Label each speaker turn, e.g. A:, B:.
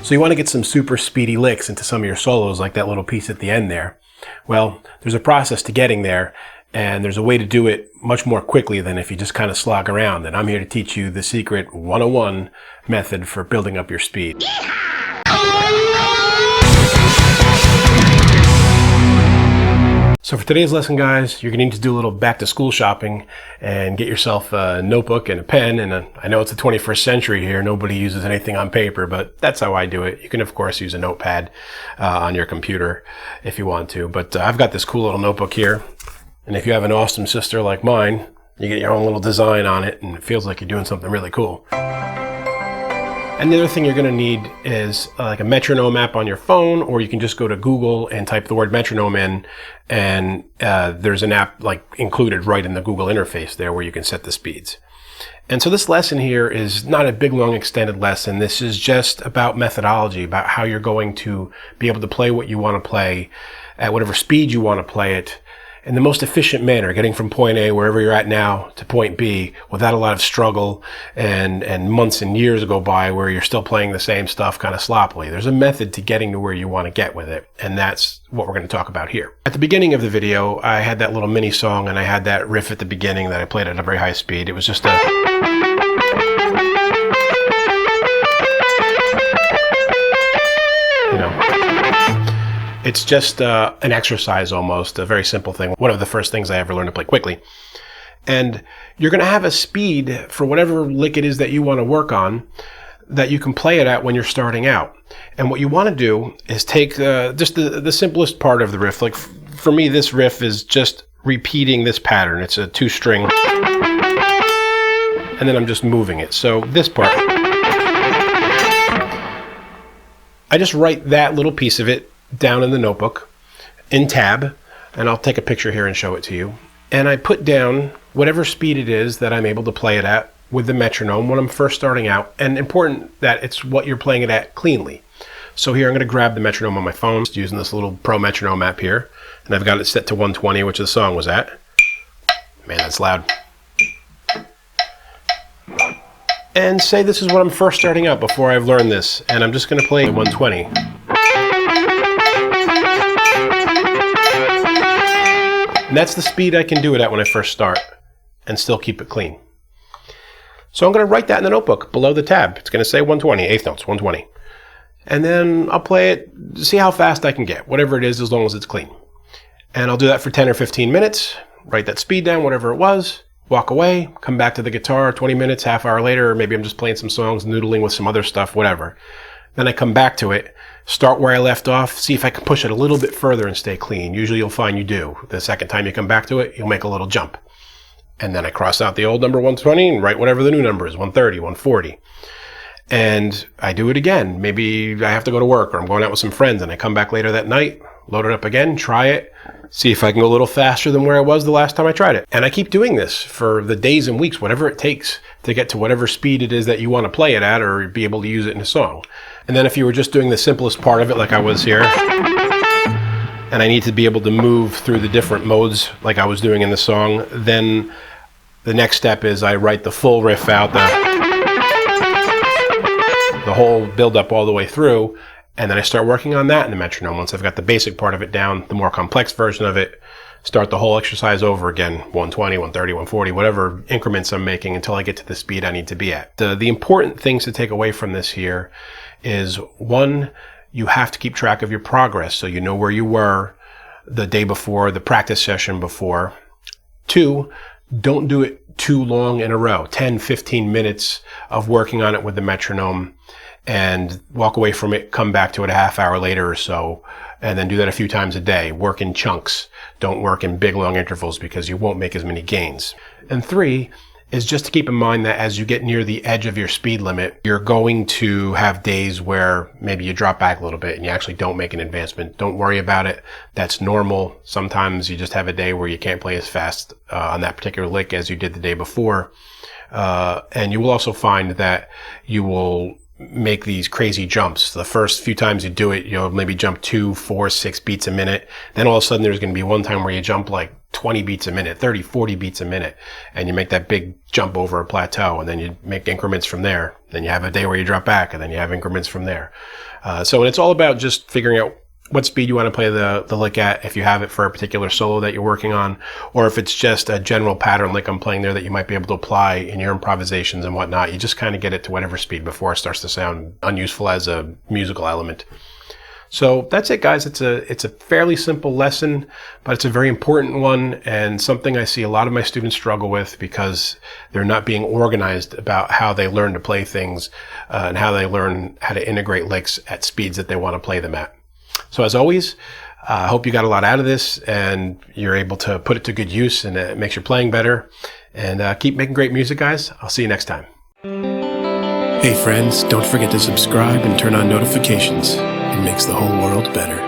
A: So you want to get some super speedy licks into some of your solos, like that little piece at the end there. Well, there's a process to getting there, and there's a way to do it much more quickly than if you just kind of slog around. And I'm here to teach you the secret 101 method for building up your speed. So for today's lesson, guys, you're going to need to do a little back to school shopping and get yourself a notebook and a pen. And I know it's the 21st century here. Nobody uses anything on paper, but that's how I do it. You can, of course, use a notepad on your computer if you want to. But I've got this cool little notebook here. And if you have an awesome sister like mine, you get your own little design on it, and it feels like you're doing something really cool. And the other thing you're going to need is like a metronome app on your phone, or you can just go to Google and type the word metronome in, and there's an app like included right in the Google interface there where you can set the speeds. And so this lesson here is not a big, long, extended lesson. This is just about methodology, about how you're going to be able to play what you want to play at whatever speed you want to play it, in the most efficient manner, getting from point A, wherever you're at now, to point B without a lot of struggle and months and years go by where you're still playing the same stuff kind of sloppily. There's a method to getting to where you want to get with it, and that's what we're going to talk about here. At the beginning of the video, I had that little mini song, and I had that riff at the beginning that I played at a very high speed. It was just it's just an exercise almost, a very simple thing. One of the first things I ever learned to play quickly. And you're going to have a speed for whatever lick it is that you want to work on that you can play it at when you're starting out. And what you want to do is take just the simplest part of the riff. Like for me, this riff is just repeating this pattern. It's a 2-string. And then I'm just moving it. So this part, I just write that little piece of it down in the notebook in tab, and I'll take a picture here and show it to you. And I put down whatever speed it is that I'm able to play it at with the metronome when I'm first starting out, and important that it's what you're playing it at cleanly. So here I'm going to grab the metronome on my phone, just using this little Pro metronome app here, and I've got it set to 120, which the song was at. Man, that's loud. And say this is when I'm first starting out before I've learned this, and I'm just going to play 120. And that's the speed I can do it at when I first start and still keep it clean. So I'm going to write that in the notebook below the tab. It's going to say 120, eighth notes, 120. And then I'll play it, see how fast I can get, whatever it is, as long as it's clean. And I'll do that for 10 or 15 minutes, write that speed down, whatever it was, walk away, come back to the guitar 20 minutes, half hour later, or maybe I'm just playing some songs, noodling with some other stuff, whatever. Then I come back to it, start where I left off, see if I can push it a little bit further and stay clean. Usually you'll find you do. The second time you come back to it, you'll make a little jump. And then I cross out the old number 120 and write whatever the new number is, 130, 140. And I do it again. Maybe I have to go to work or I'm going out with some friends and I come back later that night, load it up again, try it, see if I can go a little faster than where I was the last time I tried it. And I keep doing this for the days and weeks, whatever it takes to get to whatever speed it is that you want to play it at or be able to use it in a song. And then if you were just doing the simplest part of it like I was here, and I need to be able to move through the different modes like I was doing in the song, then the next step is I write the full riff out, the whole build up all the way through, and then I start working on that in the metronome. Once I've got the basic part of it down, the more complex version of it, start the whole exercise over again, 120, 130, 140, whatever increments I'm making until I get to the speed I need to be at. The important things to take away from this here is, one, you have to keep track of your progress so you know where you were the day before, the practice session before. 2, don't do it too long in a row, 10, 15 minutes of working on it with the metronome, and walk away from it, come back to it a half hour later or so, and then do that a few times a day. Work in chunks. Don't work in big, long intervals because you won't make as many gains. And 3 is just to keep in mind that as you get near the edge of your speed limit, you're going to have days where maybe you drop back a little bit and you actually don't make an advancement. Don't worry about it. That's normal. Sometimes you just have a day where you can't play as fast on that particular lick as you did the day before. And you will also find that you will make these crazy jumps. The first few times you do it, you'll maybe jump 2, 4, 6 beats a minute. Then all of a sudden there's going to be one time where you jump like 20 beats a minute, 30, 40 beats a minute, and you make that big jump over a plateau, and then you make increments from there. Then you have a day where you drop back, and then you have increments from there. So it's all about just figuring out what speed you want to play the lick at, if you have it for a particular solo that you're working on, or if it's just a general pattern lick I'm playing there that you might be able to apply in your improvisations and whatnot. You just kind of get it to whatever speed before it starts to sound unuseful as a musical element. So that's it, guys. It's a fairly simple lesson, but it's a very important one, and something I see a lot of my students struggle with because they're not being organized about how they learn to play things and how they learn how to integrate licks at speeds that they want to play them at. So as always, I hope you got a lot out of this and you're able to put it to good use, and it makes your playing better. And keep making great music, guys. I'll see you next time. Hey friends, don't forget to subscribe and turn on notifications. It makes the whole world better.